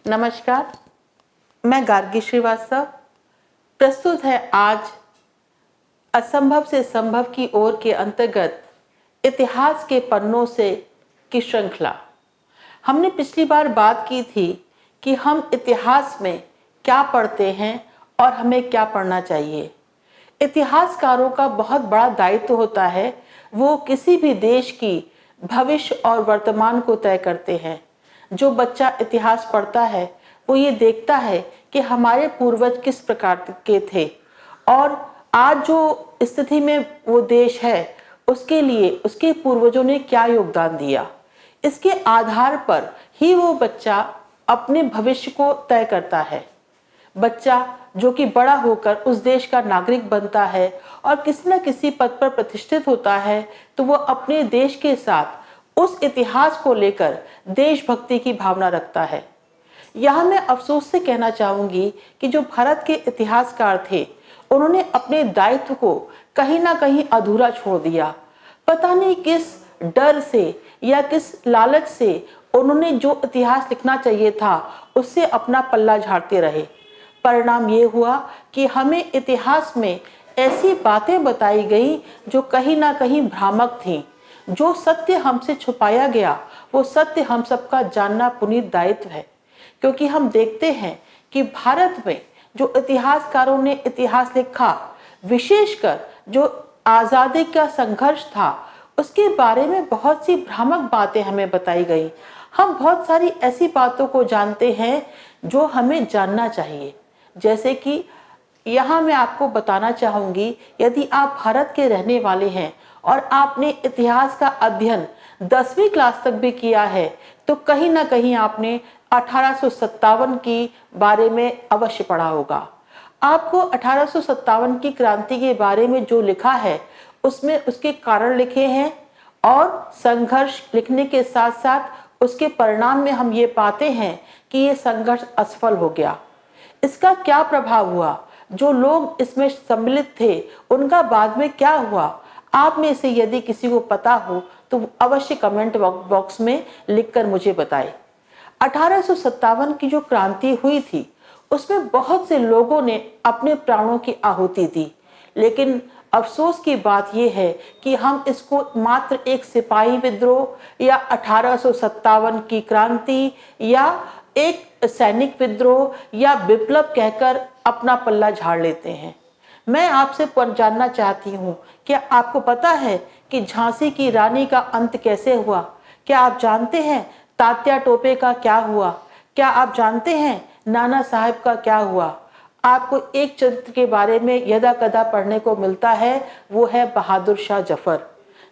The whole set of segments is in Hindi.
नमस्कार, मैं गार्गी श्रीवास्तव। प्रस्तुत है आज असंभव से संभव की ओर के अंतर्गत इतिहास के पन्नों से की श्रृंखला। हमने पिछली बार बात की थी कि हम इतिहास में क्या पढ़ते हैं और हमें क्या पढ़ना चाहिए। इतिहासकारों का बहुत बड़ा दायित्व होता है, वो किसी भी देश की भविष्य और वर्तमान को तय करते हैं। जो बच्चा इतिहास पढ़ता है वो ये देखता है कि हमारे पूर्वज किस प्रकार के थे और आज जो स्थिति में वो देश है उसके लिए उसके पूर्वजों ने क्या योगदान दिया। इसके आधार पर ही वो बच्चा अपने भविष्य को तय करता है। बच्चा जो कि बड़ा होकर उस देश का नागरिक बनता है और किसी न किसी पद पर प्रतिष्ठित होता है, तो वो अपने देश के साथ उस इतिहास को लेकर देशभक्ति की भावना रखता है। यहाँ मैं अफसोस से कहना चाहूंगी कि जो भारत के इतिहासकार थे उन्होंने अपने दायित्व को कहीं ना कहीं अधूरा छोड़ दिया। पता नहीं किस डर से या किस लालच से उन्होंने जो इतिहास लिखना चाहिए था उससे अपना पल्ला झाड़ते रहे। परिणाम ये हुआ कि हमें इतिहास में ऐसी बातें बताई गई जो कहीं ना कहीं भ्रामक थीं। जो सत्य हमसे छुपाया गया वो सत्य हम सबका जानना पुनीत दायित्व है, क्योंकि हम देखते हैं कि भारत में जो इतिहासकारों ने इतिहास लिखा, विशेषकर जो आज़ादी का संघर्ष था उसके बारे में बहुत सी भ्रामक बातें हमें बताई गई। हम बहुत सारी ऐसी बातों को जानते हैं जो हमें जानना चाहिए। जैसे कि यहाँ मैं आपको बताना चाहूँगी, यदि आप भारत के रहने वाले हैं और आपने इतिहास का अध्ययन 10वीं क्लास तक भी किया है तो कहीं ना कहीं आपने 1857 की बारे में अवश्य पढ़ा होगा। आपको 1857 की क्रांति के बारे में जो लिखा है उसमें उसके कारण लिखे हैं और संघर्ष लिखने के साथ साथ उसके परिणाम में हम ये पाते हैं कि ये संघर्ष असफल हो गया। इसका क्या प्रभाव हुआ, जो लोग इसमें सम्मिलित थे उनका बाद में क्या हुआ, आप में से यदि किसी को पता हो तो अवश्य कमेंट बॉक्स में लिखकर मुझे बताएं। 1857 की जो क्रांति हुई थी उसमें बहुत से लोगों ने अपने प्राणों की आहुति दी, लेकिन अफसोस की बात यह है कि हम इसको मात्र एक सिपाही विद्रोह या 1857 की क्रांति या एक सैनिक विद्रोह या विप्लव कहकर अपना पल्ला झाड़ लेते हैं। मैं आपसे जानना चाहती हूँ, क्या आपको पता है कि झांसी की रानी का अंत कैसे हुआ? क्या आप जानते हैं तात्या टोपे का क्या हुआ? क्या आप जानते हैं नाना साहब का क्या हुआ? आपको एक चरित्र के बारे में यदा कदा पढ़ने को मिलता है, वो है बहादुर शाह जफर।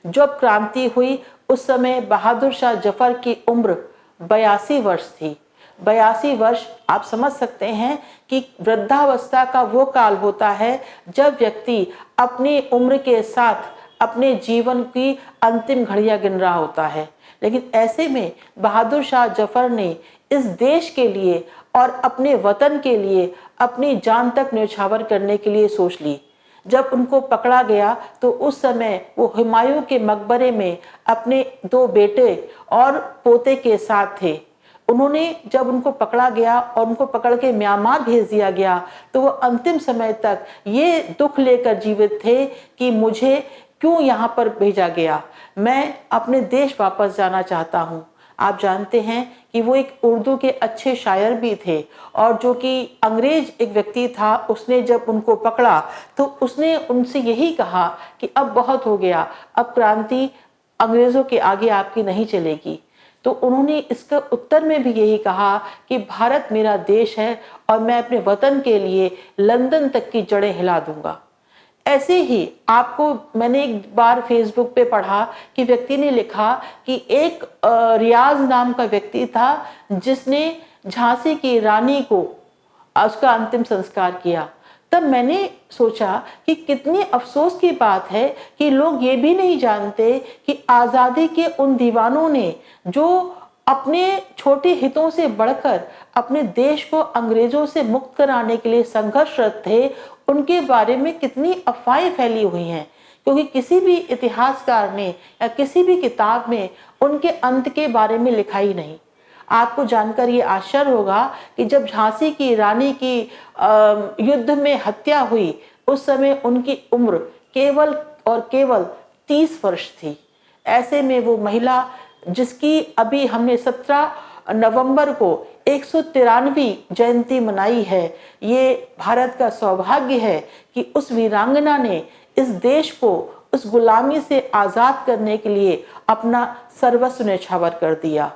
जब क्रांति हुई उस समय बहादुर शाह जफर की उम्र 82 वर्ष थी। 82 वर्ष आप समझ सकते हैं कि वृद्धावस्था का वो काल होता है जब व्यक्ति अपनी उम्र के साथ अपने जीवन की अंतिम घड़ियां गिन रहा होता है। लेकिन ऐसे में बहादुर शाह जफर ने इस देश के लिए और अपने वतन के लिए अपनी जान तक न्यौछावर करने के लिए सोच ली। जब उनको पकड़ा गया तो उस समय वो हुमायूं के मकबरे में अपने 2 बेटे और पोते के साथ थे। उन्होंने जब उनको पकड़ा गया और उनको पकड़ के म्यांमार भेज दिया गया तो वो अंतिम समय तक ये दुख लेकर जीवित थे कि मुझे क्यों यहाँ पर भेजा गया, मैं अपने देश वापस जाना चाहता हूँ। आप जानते हैं कि वो एक उर्दू के अच्छे शायर भी थे और जो कि अंग्रेज एक व्यक्ति था, उसने जब उनको पकड़ा तो उसने उनसे यही कहा कि अब बहुत हो गया, अब क्रांति अंग्रेजों के आगे आपकी नहीं चलेगी। तो उन्होंने इसका उत्तर में भी यही कहा कि भारत मेरा देश है और मैं अपने वतन के लिए लंदन तक की जड़ें हिला दूंगा। ऐसे ही आपको मैंने एक बार फेसबुक पे पढ़ा कि व्यक्ति ने लिखा कि एक रियाज नाम का व्यक्ति था जिसने झांसी की रानी को उसका अंतिम संस्कार किया। तब मैंने सोचा कि कितनी अफसोस की बात है कि लोग ये भी नहीं जानते कि आज़ादी के उन दीवानों ने जो अपने छोटे हितों से बढ़कर अपने देश को अंग्रेजों से मुक्त कराने के लिए संघर्षरत थे, उनके बारे में कितनी अफवाहें फैली हुई हैं। क्योंकि किसी भी इतिहासकार ने या किसी भी किताब में उनके अंत के बारे में लिखा ही नहीं। आपको जानकर ये आश्चर्य होगा कि जब झांसी की रानी की युद्ध में हत्या हुई, उस समय उनकी उम्र केवल और केवल 30 वर्ष थी। ऐसे में वो महिला जिसकी अभी हमने 17 नवंबर को 193वीं जयंती मनाई है, ये भारत का सौभाग्य है कि उस वीरांगना ने इस देश को उस गुलामी से आजाद करने के लिए अपना सर्वस्व न्यौछावर कर दिया।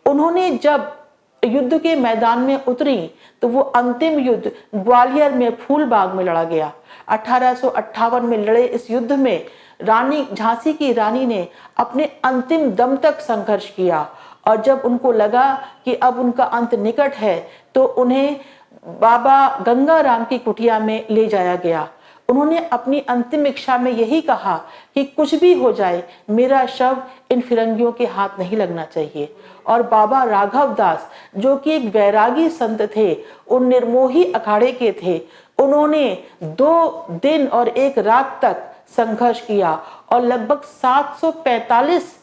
उन्होंने जब युद्ध के मैदान में उतरी तो वो अंतिम युद्ध ग्वालियर में फूलबाग में लड़ा गया। 1858 में लड़े इस युद्ध में रानी झांसी की रानी ने अपने अंतिम दम तक संघर्ष किया, और जब उनको लगा कि अब उनका अंत निकट है तो उन्हें बाबा गंगाराम की कुटिया में ले जाया गया। उन्होंने अपनी अंतिम इच्छा में यही कहा कि कुछ भी हो जाए, मेरा शव इन फिरंगियों के हाथ नहीं लगना चाहिए। और बाबा राघव दास, जो कि एक वैरागी संत थे, उन निर्मोही अखाड़े के थे, उन्होंने 2 दिन और 1 रात तक संघर्ष किया और लगभग 745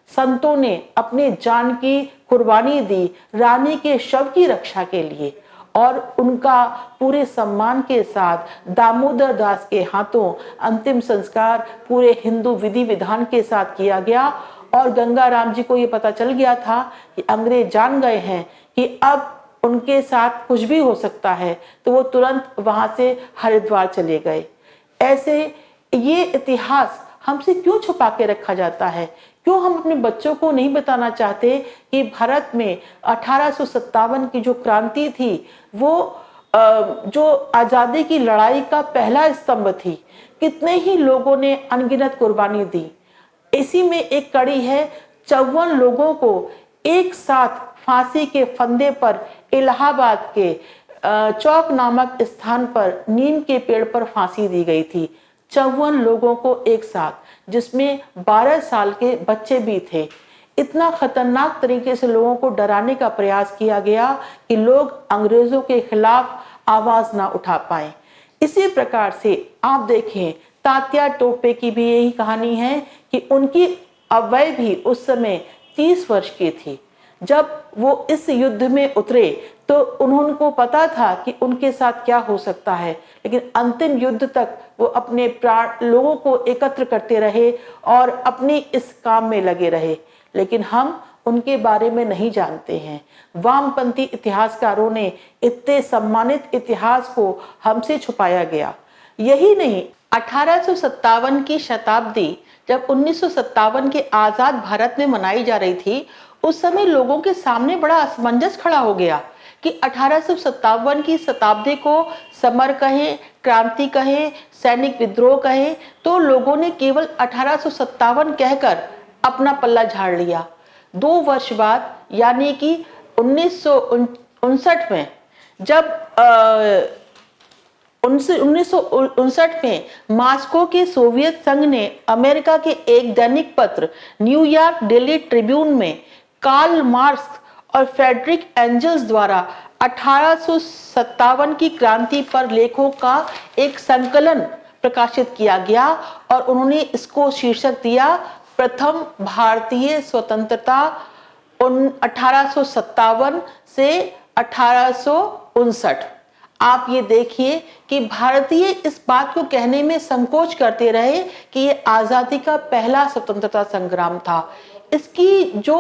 संतों ने अपने जान की कुर्बानी दी रानी के शव की रक्षा के लिए। और उनका पूरे सम्मान के साथ दामोदर दास के हाथों अंतिम संस्कार पूरे हिंदू विधि विधान के साथ किया गया। और गंगाराम जी को ये पता चल गया था कि अंग्रेज जान गए हैं कि अब उनके साथ कुछ भी हो सकता है, तो वो तुरंत वहां से हरिद्वार चले गए। ऐसे ये इतिहास हमसे क्यों छुपा के रखा जाता है? क्यों हम अपने बच्चों को नहीं बताना चाहते कि भारत में 1857 की जो क्रांति थी वो जो आजादी की लड़ाई का पहला स्तंभ थी। कितने ही लोगों ने अनगिनत कुर्बानी दी। इसी में एक कड़ी है, 54 लोगों को एक साथ फांसी के फंदे पर इलाहाबाद के चौक नामक स्थान पर नीम के पेड़ पर फांसी दी गई थी। 54 लोगों को एक साथ, जिसमें 12 साल के बच्चे भी थे। इतना खतरनाक तरीके से लोगों को डराने का प्रयास किया गया कि लोग अंग्रेजों के खिलाफ आवाज ना उठा पाए। इसी प्रकार से आप देखें, तात्या टोपे की भी यही कहानी है कि उनकी अवय भी उस समय 30 वर्ष की थी। जब वो इस युद्ध में उतरे तो उनको पता था कि उनके साथ क्या हो सकता है, लेकिन अंतिम युद्ध तक वो अपने प्राण लोगों को एकत्र करते रहे और अपनी इस काम में लगे रहे। लेकिन हम उनके बारे में नहीं जानते हैं। वामपंथी इतिहासकारों ने इतने सम्मानित इतिहास को हमसे छुपाया गया। यही नहीं, 1857 की शताब्दी जब 1957 के आजाद भारत में मनाई जा रही थी, उस समय लोगों के सामने बड़ा असमंजस खड़ा हो गया कि 1857 की शताब्दी को समर कहें, क्रांति कहें, सैनिक विद्रोह कहें, तो लोगों ने केवल 1857 कहकर अपना पल्ला झाड़ लिया। 2 वर्ष बाद यानी कि 1959 में जब 1959 में मॉस्को के सोवियत संघ ने अमेरिका के एक दैनिक पत्र न्यूयॉर्क डेली ट्रिब्यून में कार्ल मार्क्स और फ्रेडरिक एंजल्स द्वारा 1857 की क्रांति पर लेखों का एक संकलन प्रकाशित किया गया और उन्होंने इसको शीर्षक दिया प्रथम भारतीय स्वतंत्रता 1857 से 1859। आप ये देखिए कि भारतीय इस बात को कहने में संकोच करते रहे कि ये आजादी का पहला स्वतंत्रता संग्राम था। इसकी जो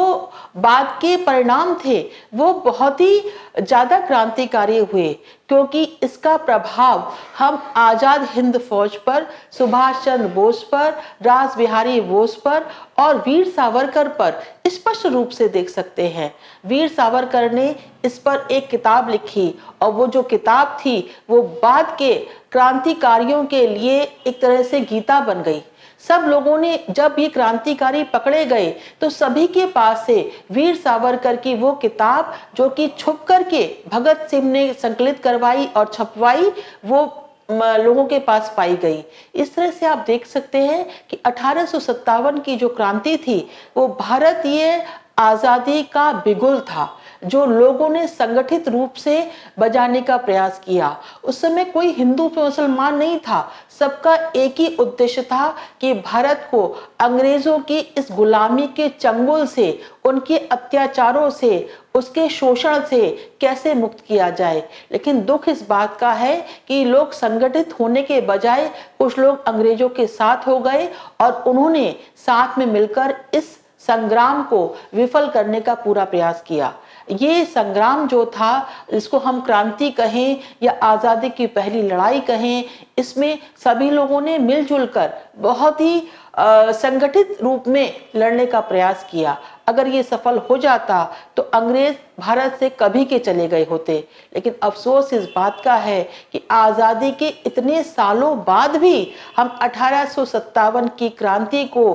बाद के परिणाम थे वो बहुत ही ज्यादा क्रांतिकारी हुए, क्योंकि इसका प्रभाव हम आजाद हिंद फौज पर, सुभाष चंद्र बोस पर, रास बिहारी बोस पर और वीर सावरकर पर स्पष्ट रूप से देख सकते हैं। वीर सावरकर ने इस पर एक किताब लिखी और वो जो किताब थी वो बाद के क्रांतिकारियों के लिए एक तरह से गीता बन गई। सब लोगों ने जब ये क्रांतिकारी पकड़े गए तो सभी के पास से वीर सावरकर की वो किताब, जो कि छुप करके भगत सिंह ने संकलित करवाई और छपवाई, वो लोगों के पास पाई गई। इस तरह से आप देख सकते हैं कि 1857 की जो क्रांति थी वो भारतीय आजादी का बिगुल था। जो लोगों ने संगठित रूप से बजाने का प्रयास किया। उस समय कोई हिंदू मुसलमान नहीं था, सबका एक ही उद्देश्य था कि भारत को अंग्रेजों की इस गुलामी के चंगुल से, उनके अत्याचारों से, उसके शोषण से कैसे मुक्त किया जाए। लेकिन दुख इस बात का है कि लोग संगठित होने के बजाय कुछ लोग अंग्रेजों के साथ हो गए और उन्होंने साथ में मिलकर इस संग्राम को विफल करने का पूरा प्रयास किया। ये संग्राम जो था, इसको हम क्रांति कहें या आजादी की पहली लड़ाई कहें, इसमें सभी लोगों ने मिलजुल कर बहुत ही संगठित रूप में लड़ने का प्रयास किया। अगर ये सफल हो जाता तो अंग्रेज भारत से कभी के चले गए होते। लेकिन अफसोस इस बात का है कि आज़ादी के इतने सालों बाद भी हम 1857 की क्रांति को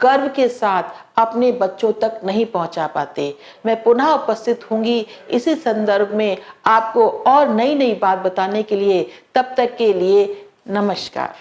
गर्व के साथ अपने बच्चों तक नहीं पहुंचा पाते। मैं पुनः उपस्थित होंगी इसी संदर्भ में आपको और नई नई बात बताने के लिए। तब तक के लिए नमस्कार।